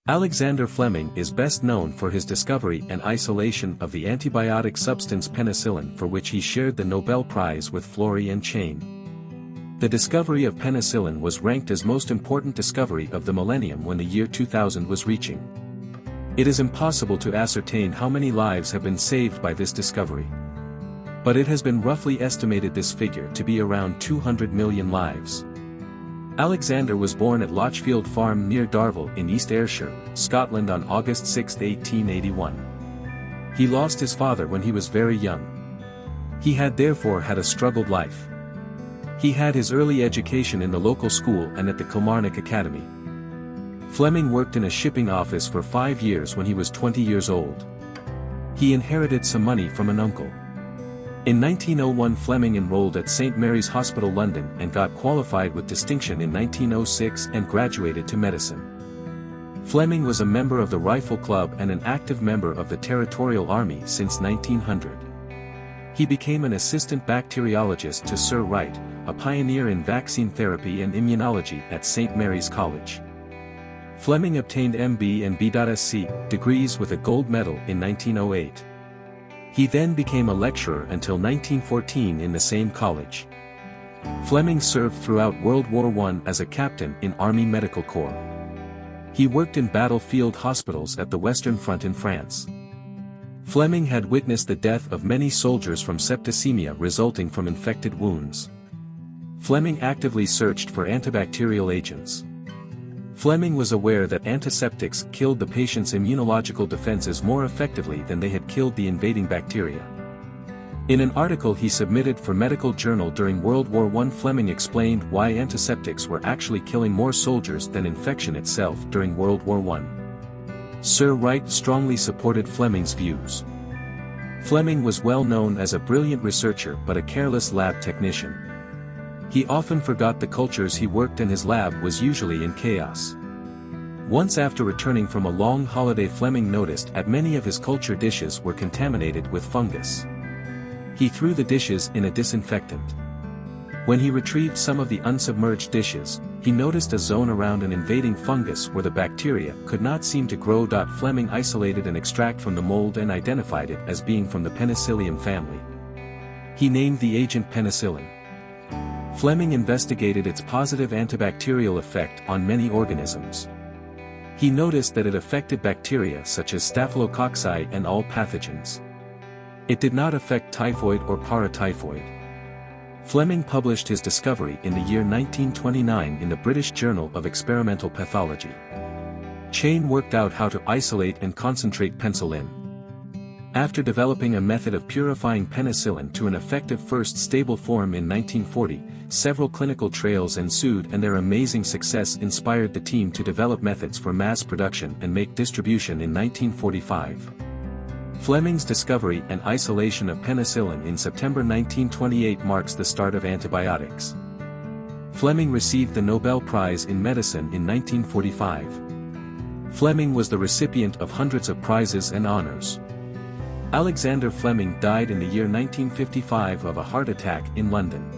Alexander Fleming is best known for his discovery and isolation of the antibiotic substance penicillin, for which he shared the Nobel Prize with Florey and Chain. The discovery of penicillin was ranked as most important discovery of the millennium when the year 2000 was reaching. It is impossible to ascertain how many lives have been saved by this discovery. But it has been roughly estimated this figure to be around 200 million lives. Alexander was born at Lochfield Farm near Darvel in East Ayrshire, Scotland on August 6, 1881. He lost his father when he was very young. He had therefore had a struggled life. He had his early education in the local school and at the Kilmarnock Academy. Fleming worked in a shipping office for 5 years when he was 20 years old. He inherited some money from an uncle. In 1901 Fleming enrolled at St Mary's Hospital London and got qualified with distinction in 1906 and graduated to medicine. Fleming was a member of the Rifle Club and an active member of the Territorial Army since 1900. He became an assistant bacteriologist to Sir Wright, a pioneer in vaccine therapy and immunology at St Mary's College. Fleming obtained MB and B.Sc. degrees with a gold medal in 1908. He then became a lecturer until 1914 in the same college. Fleming served throughout World War I as a captain in Army Medical Corps. He worked in battlefield hospitals at the Western Front in France. Fleming had witnessed the death of many soldiers from septicemia resulting from infected wounds. Fleming actively searched for antibacterial agents. Fleming was aware that antiseptics killed the patient's immunological defenses more effectively than they had killed the invading bacteria. In an article he submitted for Medical Journal during World War I, Fleming explained why antiseptics were actually killing more soldiers than infection itself during World War I. Sir Wright strongly supported Fleming's views. Fleming was well known as a brilliant researcher but a careless lab technician. He often forgot the cultures he worked in. His lab was usually in chaos. Once after returning from a long holiday, Fleming noticed that many of his culture dishes were contaminated with fungus. He threw the dishes in a disinfectant. When he retrieved some of the unsubmerged dishes, he noticed a zone around an invading fungus where the bacteria could not seem to grow. Fleming isolated an extract from the mold and identified it as being from the Penicillium family. He named the agent penicillin. Fleming investigated its positive antibacterial effect on many organisms. He noticed that it affected bacteria such as Staphylococci and all pathogens. It did not affect typhoid or paratyphoid. Fleming published his discovery in the year 1929 in the British Journal of Experimental Pathology. Chain worked out how to isolate and concentrate penicillin. After developing a method of purifying penicillin to an effective first stable form in 1940, several clinical trials ensued, and their amazing success inspired the team to develop methods for mass production and make distribution in 1945. Fleming's discovery and isolation of penicillin in September 1928 marks the start of antibiotics. Fleming received the Nobel Prize in Medicine in 1945. Fleming was the recipient of hundreds of prizes and honors. Alexander Fleming died in the year 1955 of a heart attack in London.